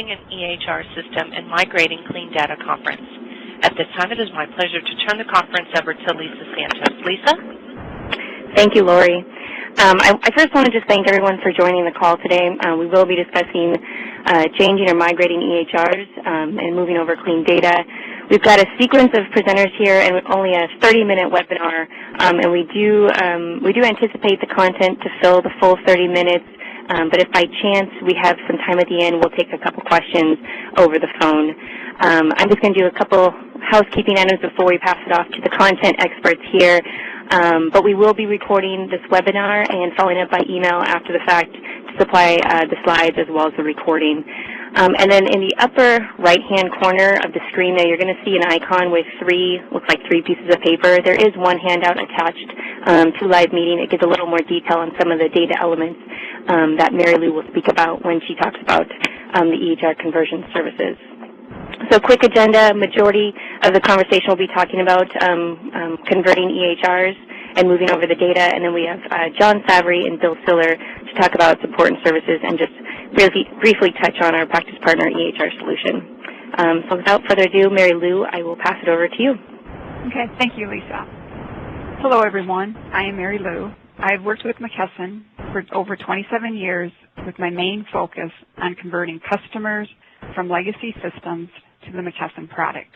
Converting an EHR System and Migrating Clean Data conference. At this time, it is my pleasure to turn the conference over to Lisa Santos. Lisa? Thank you, Lori. I first want to just thank everyone for joining the call today. We will be discussing changing or migrating EHRs and moving over clean data. We've got a sequence of presenters here and only a 30-minute webinar, and we do anticipate the content to fill the full 30 minutes, but if by chance we have some time at the end, we'll take a couple questions over the phone. I'm just going to do a couple housekeeping items before we pass it off to the content experts here. But we will be recording this webinar and following up by email after the fact to supply the slides as well as the recording. And then in the upper right-hand corner of the screen there, you're going to see an icon with looks like three pieces of paper. There is one handout attached to live meeting. It gives a little more detail on some of the data elements that Mary Lou will speak about when she talks about the EHR conversion services. So quick agenda, majority of the conversation will be talking about converting EHRs and moving over the data, and then we have John Savory and Bill Siller to talk about support and services and just briefly touch on our practice partner EHR solution. So without further ado, Mary Lou, I will pass it over to you. Okay, thank you, Lisa. Hello, everyone. I am Mary Lou. I've worked with McKesson for over 27 years with my main focus on converting customers from legacy systems to the McKesson products.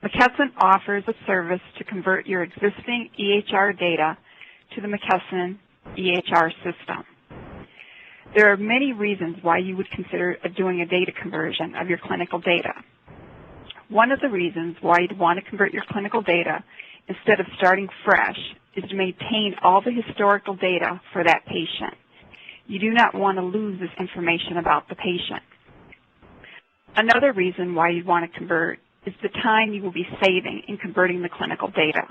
McKesson offers a service to convert your existing EHR data to the McKesson EHR system. There are many reasons why you would consider doing a data conversion of your clinical data. One of the reasons why you'd want to convert your clinical data instead of starting fresh is to maintain all the historical data for that patient. You do not want to lose this information about the patient. Another reason why you want to convert is the time you will be saving in converting the clinical data.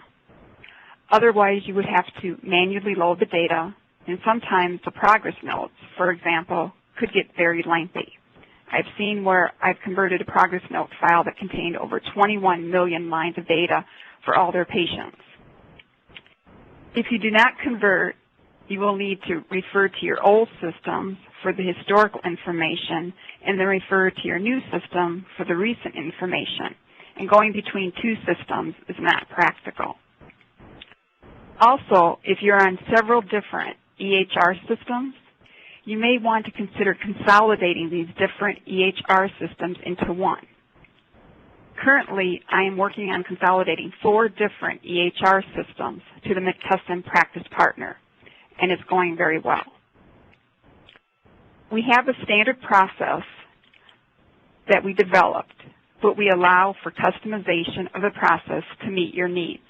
Otherwise, you would have to manually load the data, and sometimes the progress notes, for example, could get very lengthy. I've seen where I've converted a progress note file that contained over 21 million lines of data for all their patients. If you do not convert, you will need to refer to your old systems for the historical information and then refer to your new system for the recent information. And going between two systems is not practical. Also, if you're on several different EHR systems, you may want to consider consolidating these different EHR systems into one. Currently, I am working on consolidating 4 different EHR systems to the McKesson practice partner, and it's going very well. We have a standard process that we developed, but we allow for customization of the process to meet your needs.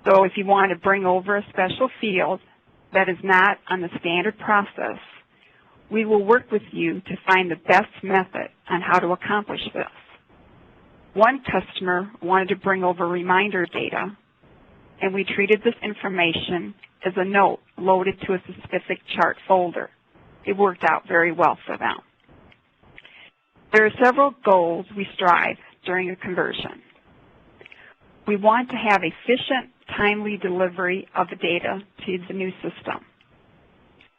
So if you want to bring over a special field that is not on the standard process, we will work with you to find the best method on how to accomplish this. One customer wanted to bring over reminder data, and we treated this information as a note loaded to a specific chart folder. It worked out very well for them. There are several goals we strive during a conversion. We want to have efficient, timely delivery of the data to the new system.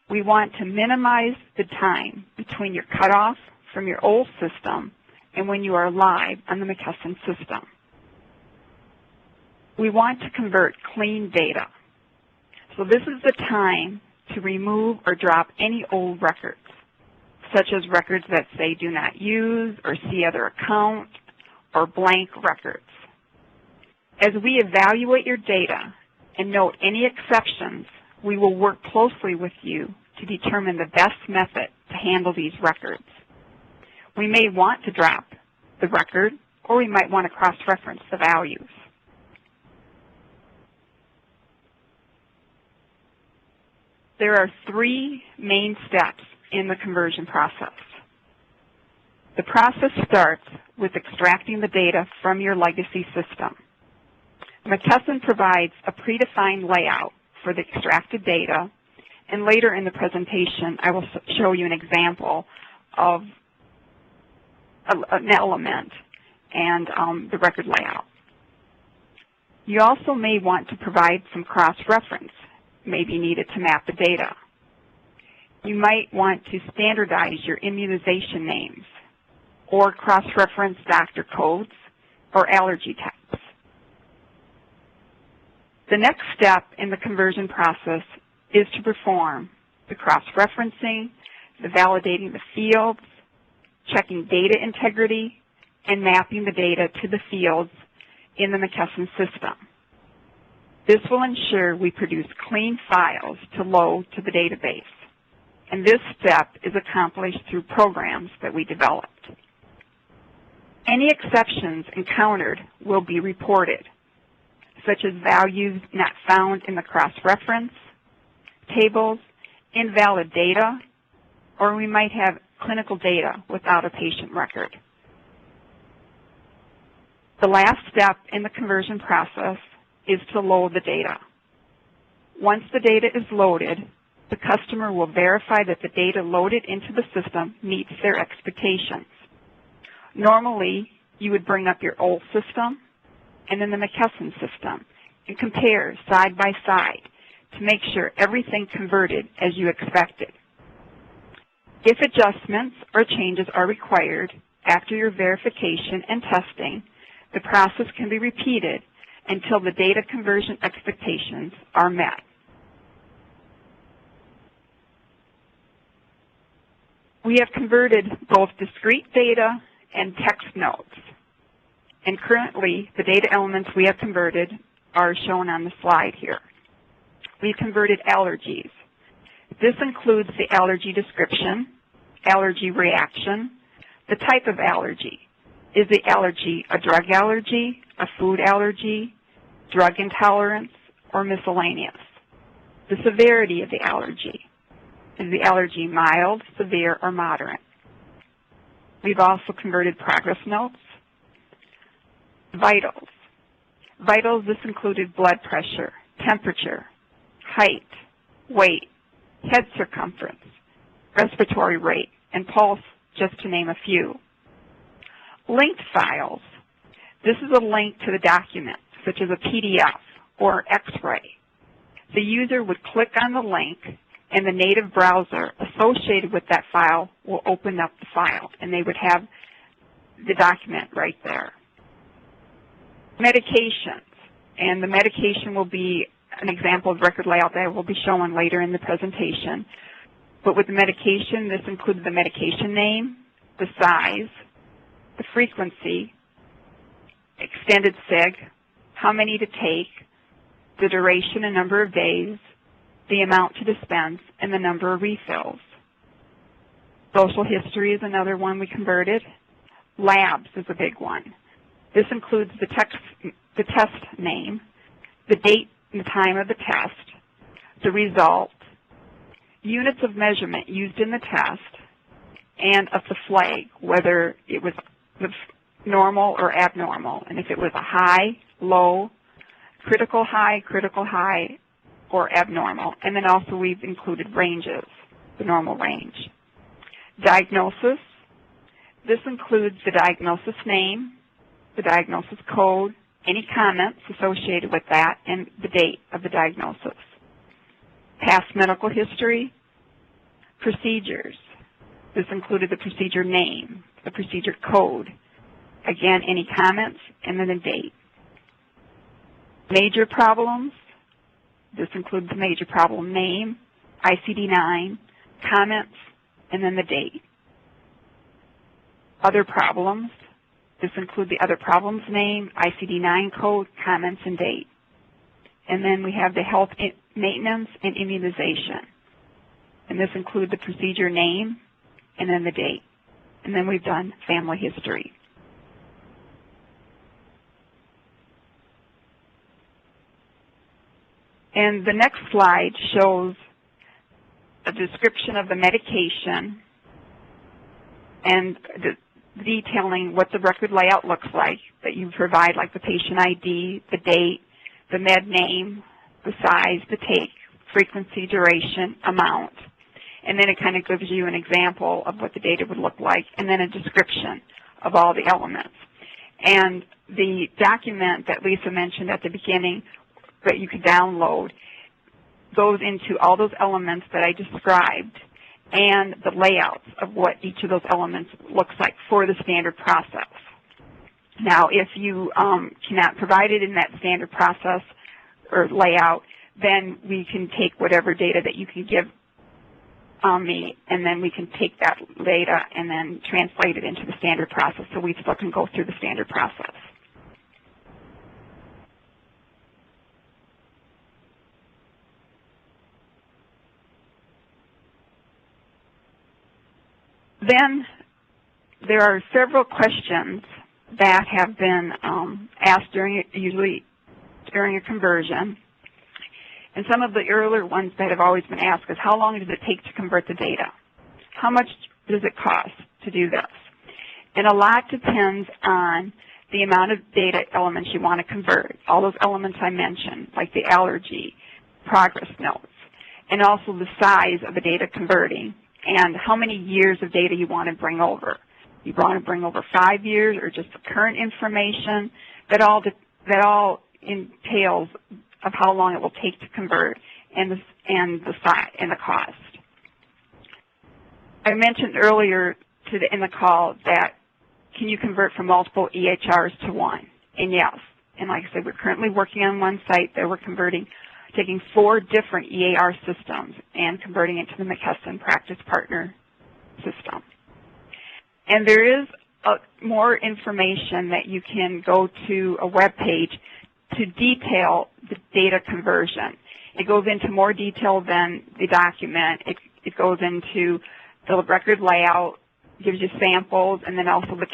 We want to minimize the time between your cutoff from your old system and when you are live on the McKesson system. We want to convert clean data. So this is the time to remove or drop any old records, such as records that say do not use or see other account or blank records. As we evaluate your data and note any exceptions, we will work closely with you to determine the best method to handle these records. We may want to drop the record, or we might want to cross-reference the values. There are 3 main steps in the conversion process. The process starts with extracting the data from your legacy system. McKesson provides a predefined layout for the extracted data, and later in the presentation I will show you an example of an element and the record layout. You also may want to provide some cross-reference may be needed to map the data. You might want to standardize your immunization names or cross-reference doctor codes or allergy types. The next step in the conversion process is to perform the cross-referencing, the validating the fields, checking data integrity, and mapping the data to the fields in the McKesson system. This will ensure we produce clean files to load to the database, and this step is accomplished through programs that we developed. Any exceptions encountered will be reported, such as values not found in the cross-reference, tables, invalid data, or we might have clinical data without a patient record. The last step in the conversion process is to load the data. Once the data is loaded, the customer will verify that the data loaded into the system meets their expectations. Normally, you would bring up your old system and then the McKesson system and compare side by side to make sure everything converted as you expected. If adjustments or changes are required after your verification and testing, the process can be repeated until the data conversion expectations are met. We have converted both discrete data and text notes, and currently the data elements we have converted are shown on the slide here. We've converted allergies. This includes the allergy description, allergy reaction, the type of allergy. Is the allergy a drug allergy, a food allergy, drug intolerance, or miscellaneous? The severity of the allergy. Is the allergy mild, severe, or moderate? We've also converted progress notes. Vitals. Vitals, this included blood pressure, temperature, height, weight, head circumference, respiratory rate, and pulse, just to name a few. Linked files. This is a link to the document, such as a PDF or X-ray. The user would click on the link, and the native browser associated with that file will open up the file, and they would have the document right there. Medications, and the medication will be an example of record layout that will be shown later in the presentation. But with the medication, this includes the medication name, the size, the frequency, extended sig, how many to take, the duration and number of days, the amount to dispense, and the number of refills. Social history is another one we converted. Labs is a big one. This includes the test name, the date and the time of the test, the result, units of measurement used in the test, and of the flag, whether it was normal or abnormal, and if it was a high, low, critical high, or abnormal. And then also we've included ranges, the normal range. Diagnosis. This includes the diagnosis name, the diagnosis code, any comments associated with that, and the date of the diagnosis. Past medical history. Procedures. This included the procedure name, the procedure code, again, any comments, and then the date. Major problems. This includes the major problem name, ICD-9, comments, and then the date. Other problems. This includes the other problems name, ICD-9 code, comments, and date. And then we have the health maintenance and immunization. And this includes the procedure name and then the date. And then we've done family history. And the next slide shows a description of the medication and detailing what the record layout looks like that you provide, like the patient ID, the date, the med name, the size, the take, frequency, duration, amount. And then it kind of gives you an example of what the data would look like, and then a description of all the elements. And the document that Lisa mentioned at the beginning that you could download goes into all those elements that I described and the layouts of what each of those elements looks like for the standard process. Now, if you cannot provide it in that standard process or layout, then we can take whatever data that you can give me, and then we can take that data and then translate it into the standard process so we still can go through the standard process. Then there are several questions that have been asked usually during a conversion. And some of the earlier ones that have always been asked is, how long does it take to convert the data? How much does it cost to do this? And a lot depends on the amount of data elements you want to convert, all those elements I mentioned, like the allergy, progress notes, and also the size of the data converting, and how many years of data you want to bring over. You want to bring over 5 years or just the current information. That all entails of how long it will take to convert and the size and the cost. I mentioned earlier in the call that can you convert from multiple EHRs to one? And yes. And like I said, we're currently working on one site that we're converting, taking 4 different EHR systems and converting it to the McKesson Practice Partner system. And there is more information that you can go to a web page to detail the data conversion. It goes into more detail than the document. It goes into the record layout, gives you samples, and then also the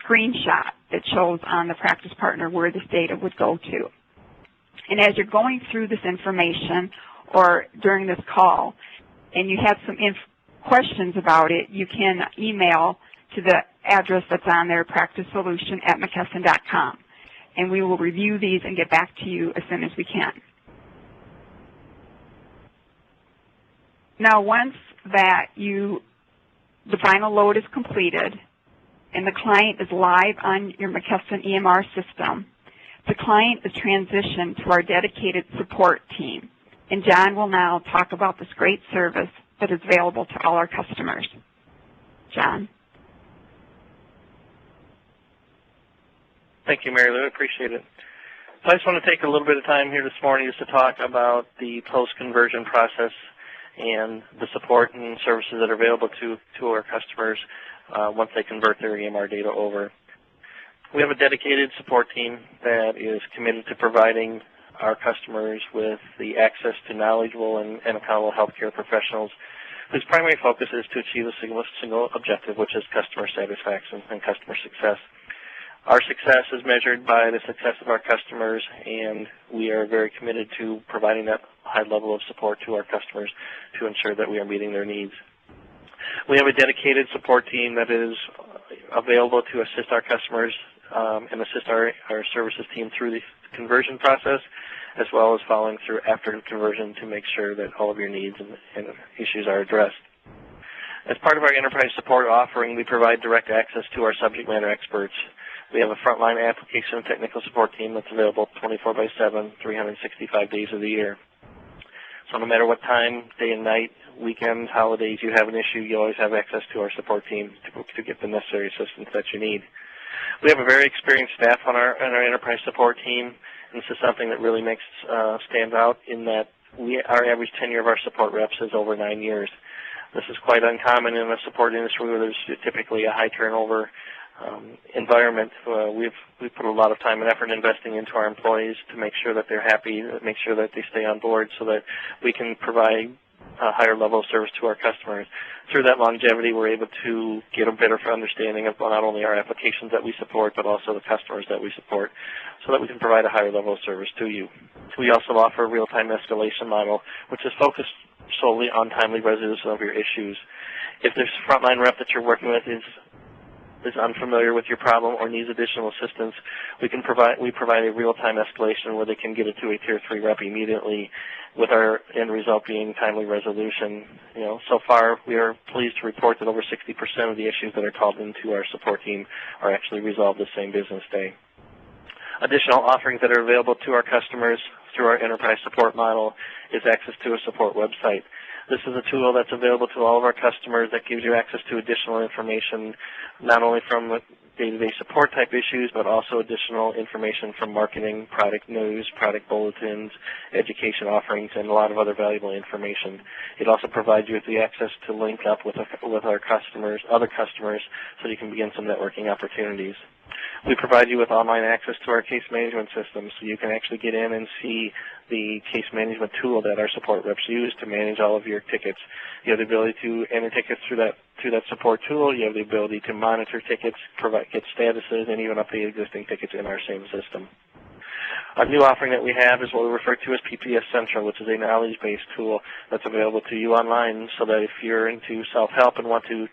screenshot that shows on the Practice Partner where this data would go to. And as you're going through this information or during this call and you have some questions about it, you can email to the address that's on there, practicesolution@mckesson.com. And we will review these and get back to you as soon as we can. Now, once that the final load is completed and the client is live on your McKesson EMR system, the client is transitioned to our dedicated support team. And John will now talk about this great service that is available to all our customers. John. Thank you, Mary Lou. I appreciate it. So I just want to take a little bit of time here this morning just to talk about the post-conversion process and the support and services that are available to our customers once they convert their EMR data over. We have a dedicated support team that is committed to providing our customers with the access to knowledgeable and accountable healthcare professionals whose primary focus is to achieve a single objective, which is customer satisfaction and customer success. Our success is measured by the success of our customers, and we are very committed to providing that high level of support to our customers to ensure that we are meeting their needs. We have a dedicated support team that is available to assist our customers and assist our services team through the conversion process, as well as following through after the conversion to make sure that all of your needs and issues are addressed. As part of our enterprise support offering, we provide direct access to our subject matter experts. We have a frontline application and technical support team that's available 24/7, 365 days of the year. So no matter what time, day and night, weekends, holidays, you have an issue, you always have access to our support team to get the necessary assistance that you need. We have a very experienced staff on our enterprise support team, and this is something that really makes stand out in that our average tenure of our support reps is over 9 years. This is quite uncommon in the support industry where there's typically a high turnover environment. We've put a lot of time and effort investing into our employees to make sure that they're happy, make sure that they stay on board so that we can provide a higher level of service to our customers. Through that longevity, we're able to get a better understanding of not only our applications that we support, but also the customers that we support so that we can provide a higher level of service to you. We also offer a real-time escalation model, which is focused solely on timely resolution of your issues. If this frontline rep that you're working with is unfamiliar with your problem or needs additional assistance, we provide a real-time escalation where they can get it to a Tier 3 rep immediately, with our end result being timely resolution. So far we are pleased to report that over 60% of the issues that are called into our support team are actually resolved the same business day. Additional offerings that are available to our customers through our enterprise support model is access to a support website. This is a tool that's available to all of our customers that gives you access to additional information, not only from day-to-day support type issues, but also additional information from marketing, product news, product bulletins, education offerings, and a lot of other valuable information. It also provides you with the access to link up with our customers, other customers, so you can begin some networking opportunities. We provide you with online access to our case management system, so you can actually get in and see the case management tool that our support reps use to manage all of your tickets. You have the ability to enter tickets through that support tool. You have the ability to monitor tickets, get statuses, and even update existing tickets in our same system. A new offering that we have is what we refer to as PPS Central, which is a knowledge-based tool that's available to you online, so that if you're into self-help and want to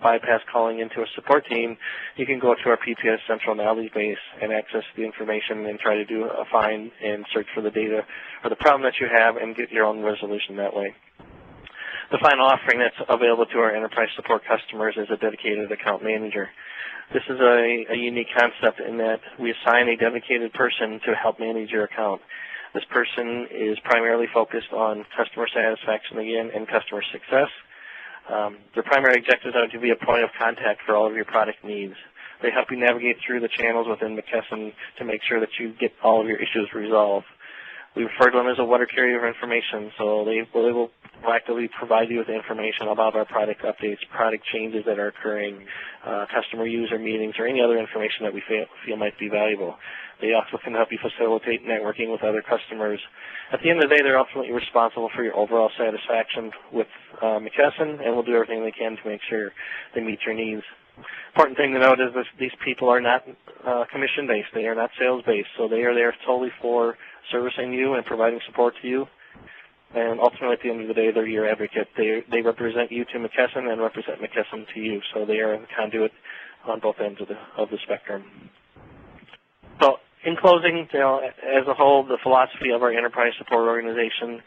bypass calling into a support team, you can go to our PPS Central knowledge base and access the information and try to do a find and search for the data or the problem that you have and get your own resolution that way. The final offering that's available to our enterprise support customers is a dedicated account manager. This is a unique concept in that we assign a dedicated person to help manage your account. This person is primarily focused on customer satisfaction again and customer success. Their primary objectives are to be a point of contact for all of your product needs. They help you navigate through the channels within McKesson to make sure that you get all of your issues resolved. We refer to them as a water carrier of information, so they will proactively provide you with information about our product updates, product changes that are occurring, customer user meetings, or any other information that we feel might be valuable. They also can help you facilitate networking with other customers. At the end of the day, they're ultimately responsible for your overall satisfaction with McKesson, and will do everything they can to make sure they meet your needs. Important thing to note is that these people are not commission-based. They are not sales-based, so they are there solely for servicing you and providing support to you. And ultimately, at the end of the day, they're your advocate. They represent you to McKesson and represent McKesson to you, so they are the conduit on both ends of the spectrum. So, in closing, as a whole, the philosophy of our enterprise support organization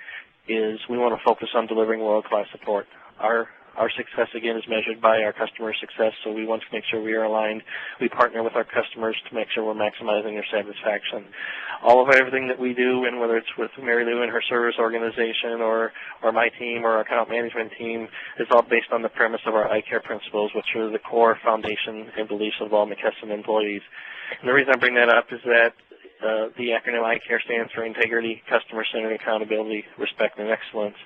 is we want to focus on delivering world-class support. Our success, again, is measured by our customer success, so we want to make sure we are aligned. We partner with our customers to make sure we're maximizing their satisfaction. All of everything that we do, and whether it's with Mary Lou and her service organization or my team or our account management team, is all based on the premise of our ICARE principles, which are the core foundation and beliefs of all McKesson employees. And the reason I bring that up is that the acronym ICARE stands for Integrity, Customer-Centered Accountability, Respect, and Excellence.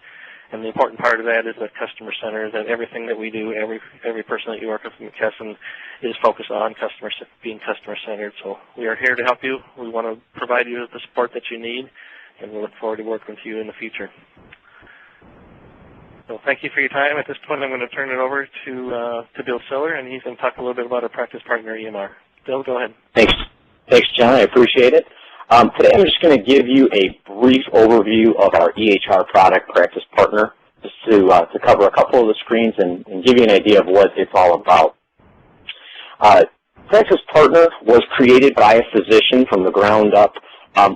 And the important part of that is that customer-centered, that everything that we do, every person that you work with in McKesson is focused on being customer-centered. So we are here to help you. We want to provide you with the support that you need, and we look forward to working with you in the future. So thank you for your time. At this point, I'm going to turn it over to Bill Siller, and he's going to talk a little bit about our practice partner, EMR. Bill, go ahead. Thanks, John. I appreciate it. Today I'm just going to give you a brief overview of our EHR product Practice Partner, just to cover a couple of the screens and give you an idea of what it's all about. Practice Partner was created by a physician from the ground up.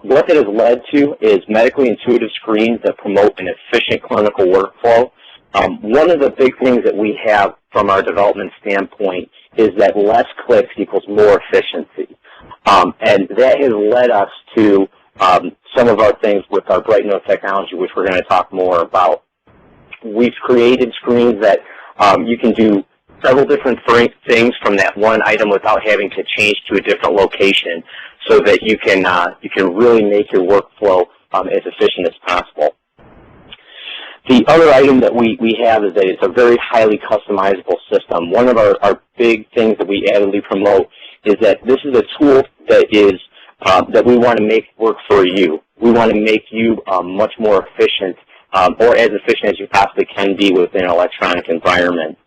What that has led to is medically intuitive screens that promote an efficient clinical workflow. One of the big things that we have from our development standpoint is that less clicks equals more efficiency. And that has led us to some of our things with our Bright Note technology, which we're going to talk more about. We've created screens that you can do several different things from that one item without having to change to a different location, so that you can really make your workflow as efficient as possible. The other item that we have is that it's a very highly customizable system. One of our big things that we avidly promote is that this is a tool that is that we want to make work for you. We want to make you much more efficient, or as efficient as you possibly can be within an electronic environment.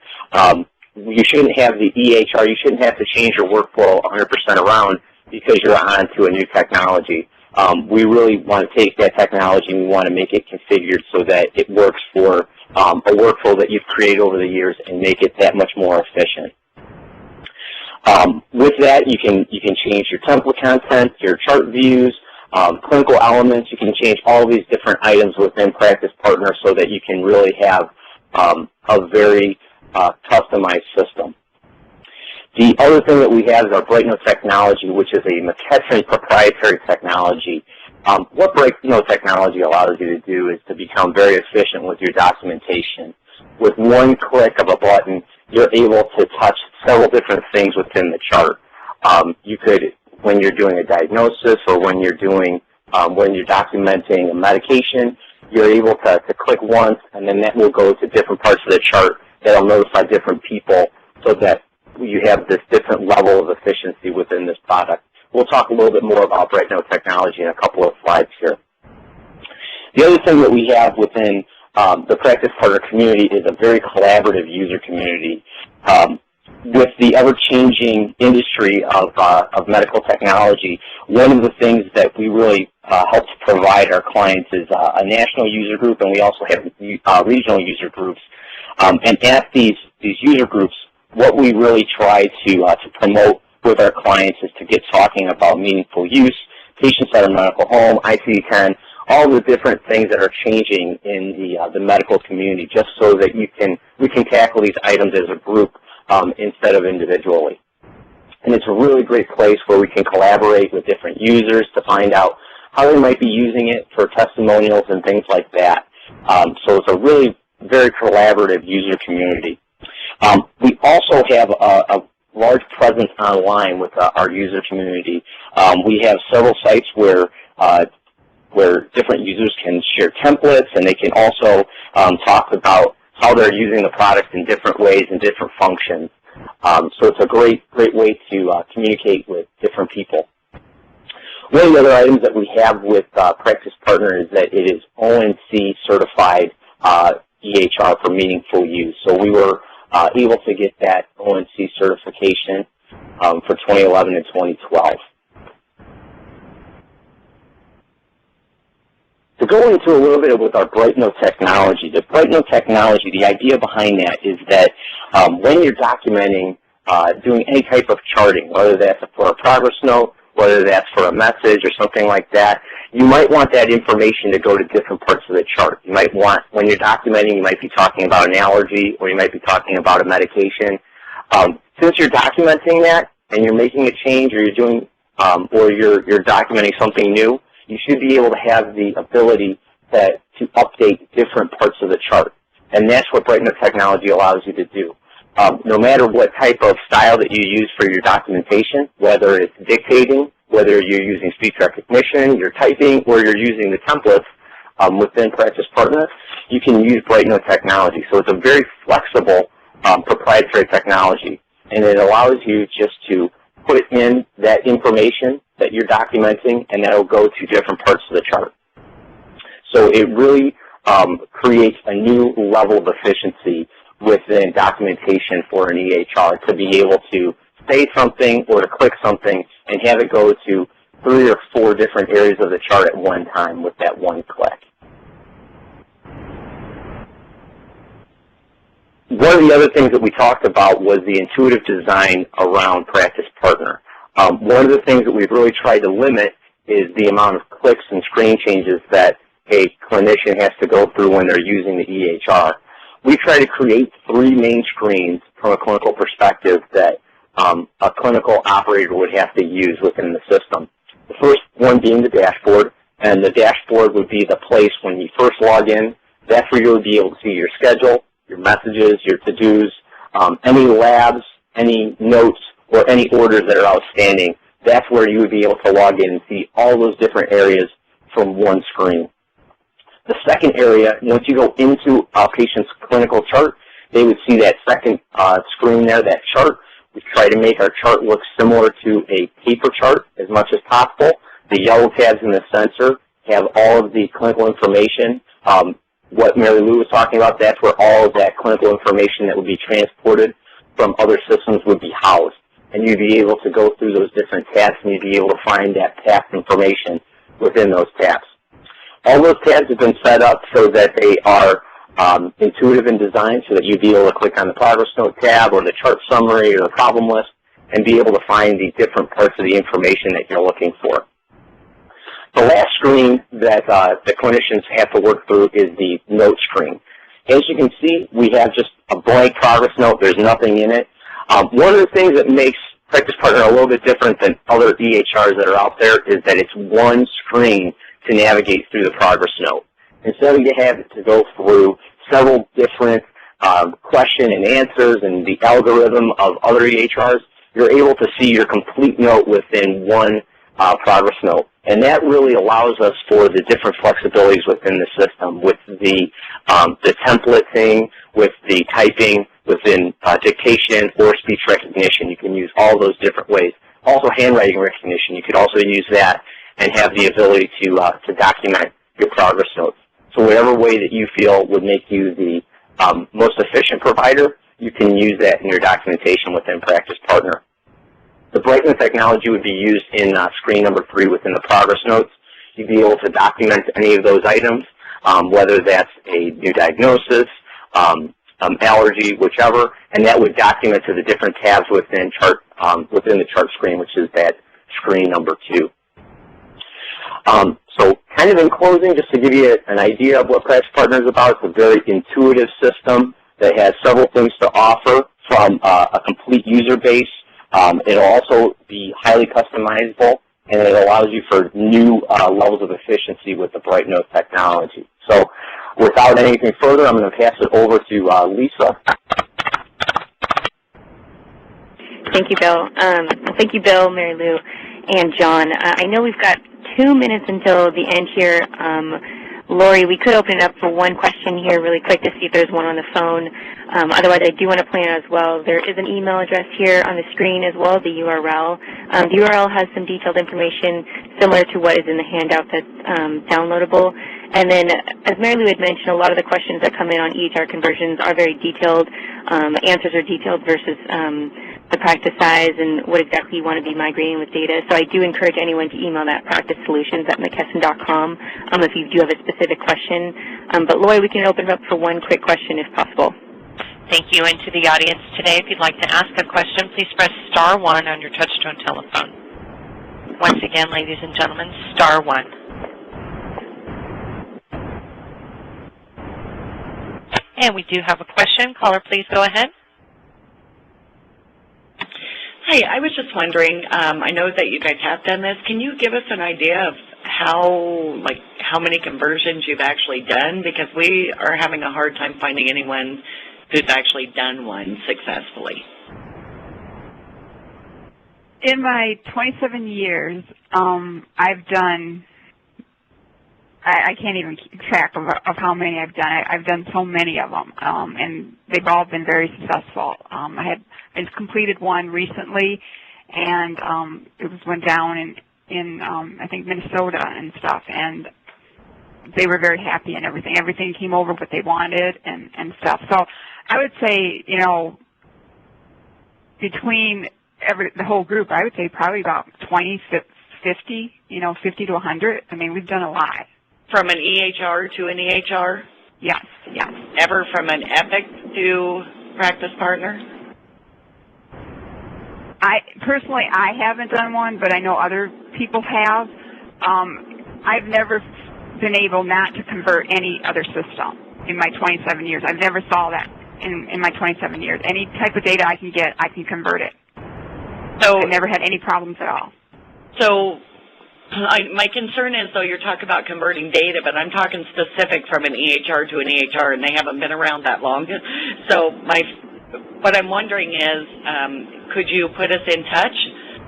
You shouldn't have the EHR. You shouldn't have to change your workflow 100% around because you're on to a new technology. We really want to take that technology and we want to make it configured so that it works for a workflow that you've created over the years and make it that much more efficient. With that, you can change your template content, your chart views, clinical elements. You can change all of these different items within Practice Partner so that you can really have a very customized system. The other thing that we have is our Bright Note technology, which is a McKesson proprietary technology. What BrightNote technology allows you to do is to become very efficient with your documentation. With one click of a button, you're able to touch several different things within the chart. You could, when you're doing a diagnosis or when you're doing, when you're documenting a medication, you're able to click once, and then that will go to different parts of the chart that will notify different people so that you have this different level of efficiency within this product. We'll talk a little bit more about BrightNote technology in a couple of slides here. The other thing that we have within the Practice Partner community is a very collaborative user community. With the ever-changing industry of medical technology, one of the things that we really help to provide our clients is a national user group, and we also have regional user groups. And at these user groups, what we really try to promote with our clients is to get talking about meaningful use, patient-centered medical home, ICD-10, all the different things that are changing in the medical community, just so that we can tackle these items as a group instead of individually. And it's a really great place where we can collaborate with different users to find out how they might be using it for testimonials and things like that. So it's a really very collaborative user community. We also have a large presence online with our user community. We have several sites where different users can share templates, and they can also talk about how they're using the product in different ways and different functions. So it's a great way to communicate with different people. One of the other items that we have with Practice Partner is that it is ONC certified EHR for meaningful use. So we were able to get that ONC certification for 2011 and 2012. To go into a little bit with our BrightNote technology, the idea behind that is that when you're documenting, doing any type of charting, whether that's for a progress note, whether that's for a message or something like that, you might want that information to go to different parts of the chart. You might want, when you're documenting, you might be talking about an allergy, or you might be talking about a medication. Since you're documenting that and you're making a change, or you're doing, or you're documenting something new, you should be able to have the ability to update different parts of the chart. And that's what BrightNote technology allows you to do. No matter what type of style that you use for your documentation, whether it's dictating, whether you're using speech recognition, you're typing, or you're using the templates within Practice Partner, you can use BrightNote technology. So it's a very flexible proprietary technology, and it allows you just to put in that information that you're documenting, and that will go to different parts of the chart. So it really creates a new level of efficiency within documentation for an EHR to be able to say something or to click something and have it go to 3 or 4 different areas of the chart at one time with that one click. One of the other things that we talked about was the intuitive design around Practice Partner. One of the things that we've really tried to limit is the amount of clicks and screen changes that a clinician has to go through when they're using the EHR. We try to create 3 main screens from a clinical perspective that a clinical operator would have to use within the system. The first one being the dashboard, and the dashboard would be the place when you first log in. That's where you'll be able to see your schedule, your messages, your to-dos, any labs, any notes, or any orders that are outstanding. That's where you would be able to log in and see all those different areas from one screen. The second area, once you go into a patient's clinical chart, they would see that second screen there, that chart. We try to make our chart look similar to a paper chart as much as possible. The yellow tabs in the center have all of the clinical information. What Mary Lou was talking about, that's where all of that clinical information that would be transported from other systems would be housed. And you'd be able to go through those different tabs, and you'd be able to find that tab information within those tabs. All those tabs have been set up so that they are intuitive in design, so that you'd be able to click on the progress note tab or the chart summary or the problem list and be able to find the different parts of the information that you're looking for. The last screen that the clinicians have to work through is the note screen. As you can see, we have just a blank progress note. There's nothing in it. One of the things that makes Practice Partner a little bit different than other EHRs that are out there is that it's one screen to navigate through the progress note. Instead of you having to go through several different question and answers and the algorithm of other EHRs, you're able to see your complete note within one progress note. And that really allows us for the different flexibilities within the system, with the template thing, with the typing, within dictation or speech recognition. You can use all those different ways. Also handwriting recognition, you could also use that and have the ability to document your progress notes. So whatever way that you feel would make you the most efficient provider, you can use that in your documentation within Practice Partner. The Brightman technology would be used in screen number 3 within the progress notes. You'd be able to document any of those items, whether that's a new diagnosis, allergy, whichever, and that would document to the different tabs within the chart screen, which is that screen number 2. So kind of in closing, just to give you an idea of what Practice Partner is about, it's a very intuitive system that has several things to offer from a complete user base. It'll also be highly customizable, and it allows you for new levels of efficiency with the BrightNote technology. So without anything further, I'm going to pass it over to Lisa. Thank you, Bill. Thank you, Bill, Mary Lou, and John. I know we've got 2 minutes until the end here. Lori, we could open it up for one question here really quick to see if there's one on the phone. Otherwise, I do want to point out as well, there is an email address here on the screen as well, the URL. The URL has some detailed information similar to what is in the handout that's downloadable. And then, as Mary Lou had mentioned, a lot of the questions that come in on EHR conversions are very detailed. Answers are detailed versus the practice size and what exactly you want to be migrating with data. So I do encourage anyone to email that practicesolutions@mckesson.com if you do have a specific question. But Lori, we can open it up for one quick question if possible. Thank you. And to the audience today, if you'd like to ask a question, please press *1 on your touch-tone telephone. Once again, ladies and gentlemen, *1. And we do have a question. Caller, please go ahead. Hi, I was just wondering, I know that you guys have done this. Can you give us an idea of how many conversions you've actually done? Because we are having a hard time finding anyone who's actually done one successfully. In my 27 years, I've done, I can't even keep track of how many I've done. I've done so many of them, and they've all been very successful. I just completed one recently, and it went down in I think Minnesota and stuff, and they were very happy and everything. Everything came over what they wanted and stuff. So I would say, between the whole group, I would say probably about 20, 50, 50 to 100. I mean, we've done a lot. From an EHR to an EHR? Yes, yes. Ever from an Epic to Practice Partner? Personally, I haven't done one, but I know other people have. I've never been able not to convert any other system in my 27 years. I've never saw that in my 27 years. Any type of data I can get, I can convert it. So I never had any problems at all. So my concern is, though, you're talking about converting data, but I'm talking specific from an EHR to an EHR, and they haven't been around that long. So what I'm wondering is, could you put us in touch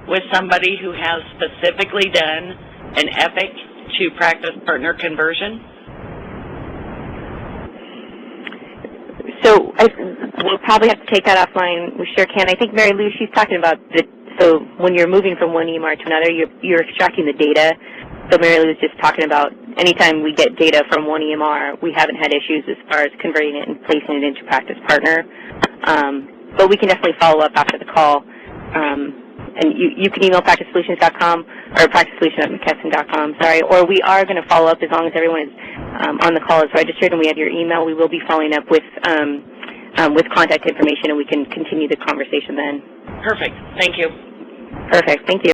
with somebody who has specifically done an Epic to Practice Partner conversion? So we'll probably have to take that offline. We sure can. I think Mary Lou, she's talking about so when you're moving from one EMR to another, you're extracting the data. So Mary Lou was just talking about anytime we get data from one EMR, we haven't had issues as far as converting it and placing it into Practice Partner. But we can definitely follow up after the call. And you can email practicesolutions.com or practicesolutions@mckesson.com, sorry. Or we are going to follow up as long as everyone is on the call is registered and we have your email. We will be following up with contact information, and we can continue the conversation then. Perfect. Thank you. Perfect. Thank you.